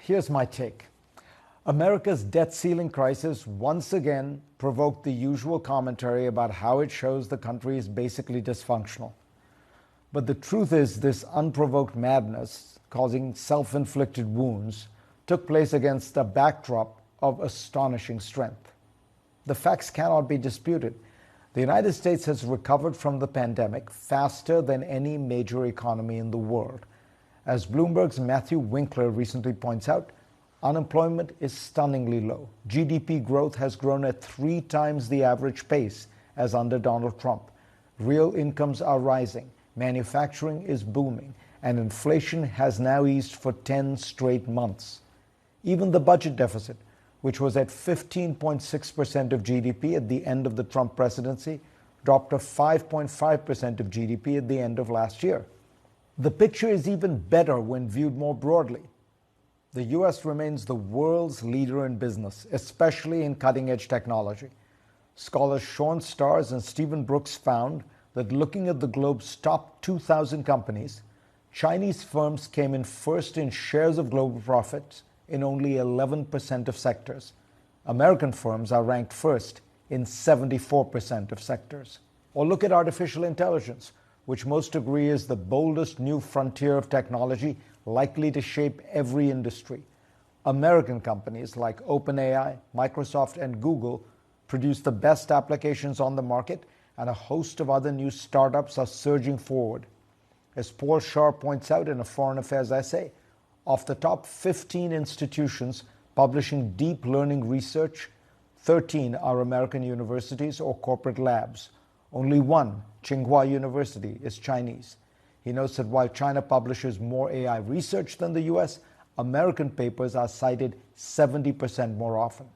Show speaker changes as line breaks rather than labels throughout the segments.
Here's my take. America's debt ceiling crisis once again provoked the usual commentary about how it shows the country is basically dysfunctional. But the truth is, this unprovoked madness, causing self-inflicted wounds, took place against a backdrop of astonishing strength. The facts cannot be disputed. The United States has recovered from the pandemic faster than any major economy in the world. As Bloomberg's Matthew Winkler recently points out, unemployment is stunningly low. GDP growth has grown at 3 times the average pace as under Donald Trump. Real incomes are rising, manufacturing is booming, and inflation has now eased for 10 straight months. Even the budget deficit, which was at 15.6% of GDP at the end of the Trump presidency, dropped to 5.5% of GDP at the end of last year. The picture is even better when viewed more broadly. The U.S. remains the world's leader in business, especially in cutting-edge technology. Scholars Sean Stars and Stephen Brooks found that looking at the globe's top 2,000 companies, Chinese firms came in first in shares of global profits in only 11% of sectors. American firms are ranked first in 74% of sectors. Or look at artificial intelligence, which most agree is the boldest new frontier of technology likely to shape every industry. American companies like OpenAI, Microsoft, and Google produce the best applications on the market, and a host of other new startups are surging forward. As Paul Shar points out in a Foreign Affairs essay, of the top 15 institutions publishing deep learning research, 13 are American universities or corporate labs. Only one, Tsinghua University, is Chinese. He notes that while China publishes more AI research than the US, American papers are cited 70% more often.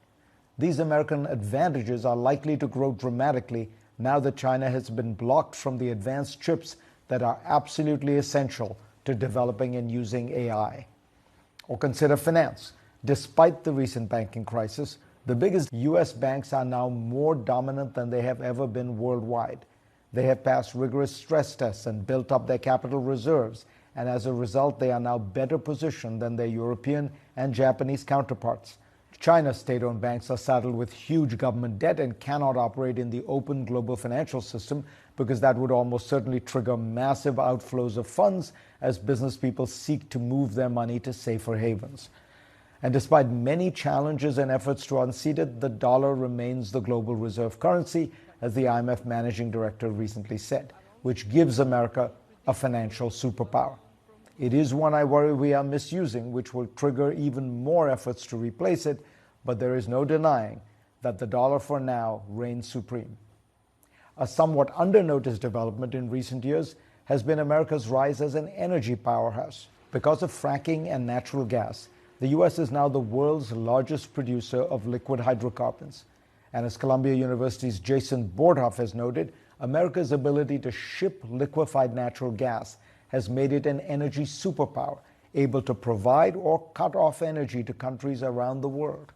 These American advantages are likely to grow dramatically now that China has been blocked from the advanced chips that are absolutely essential to developing and using AI. Or consider finance. Despite the recent banking crisis, the biggest U.S. banks are now more dominant than they have ever been worldwide. They have passed rigorous stress tests and built up their capital reserves, and as a result, they are now better positioned than their European and Japanese counterparts. China's state-owned banks are saddled with huge government debt and cannot operate in the open global financial system because that would almost certainly trigger massive outflows of funds as business people seek to move their money to safer havens. And despite many challenges and efforts to unseat it, the dollar remains the global reserve currency, as the IMF managing director recently said, which gives America a financial superpower. It is one I worry we are misusing, which will trigger even more efforts to replace it, but there is no denying that the dollar for now reigns supreme. A somewhat under-noticed development in recent years has been America's rise as an energy powerhouse. Because of fracking and natural gas, the U.S. is now the world's largest producer of liquid hydrocarbons. And as Columbia University's Jason Bordhoff has noted, America's ability to ship liquefied natural gas has made it an energy superpower, able to provide or cut off energy to countries around the world.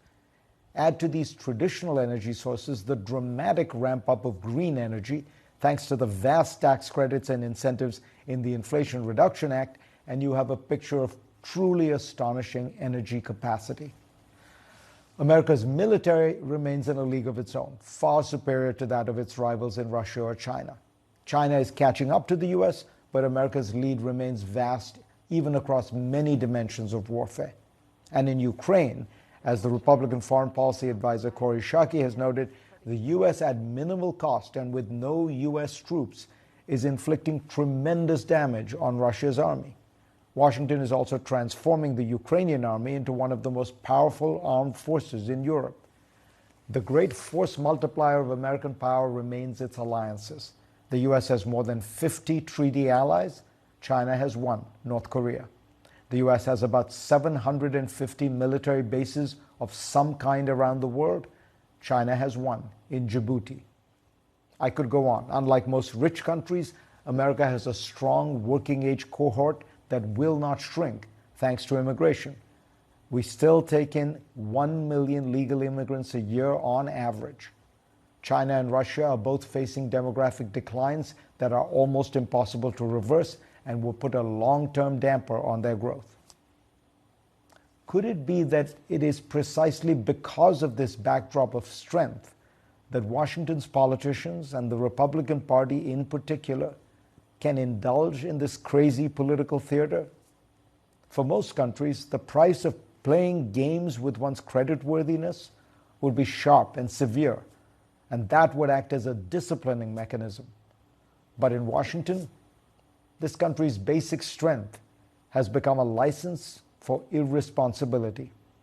Add to these traditional energy sources the dramatic ramp-up of green energy, thanks to the vast tax credits and incentives in the Inflation Reduction Act, and you have a picture of truly astonishing energy capacity. America's military remains in a league of its own, far superior to that of its rivals in Russia or China. China is catching up to the U.S., but America's lead remains vast, even across many dimensions of warfare. And in Ukraine, as the Republican Foreign Policy Advisor Kori Schake has noted, the U.S. at minimal cost and with no U.S. troops is inflicting tremendous damage on Russia's army. Washington is also transforming the Ukrainian army into one of the most powerful armed forces in Europe. The great force multiplier of American power remains its alliances. The U.S. has more than 50 treaty allies. China has one, North Korea. The U.S. has about 750 military bases of some kind around the world. China has one in Djibouti. I could go on. Unlike most rich countries, America has a strong working-age cohort that will not shrink thanks to immigration. We still take in 1 million legal immigrants a year on average. China and Russia are both facing demographic declines that are almost impossible to reverse and will put a long-term damper on their growth. Could it be that it is precisely because of this backdrop of strength that Washington's politicians, and the Republican Party in particular, can indulge in this crazy political theater? For most countries, the price of playing games with one's creditworthiness would be sharp and severe, and that would act as a disciplining mechanism. But in Washington, this country's basic strength has become a license for irresponsibility.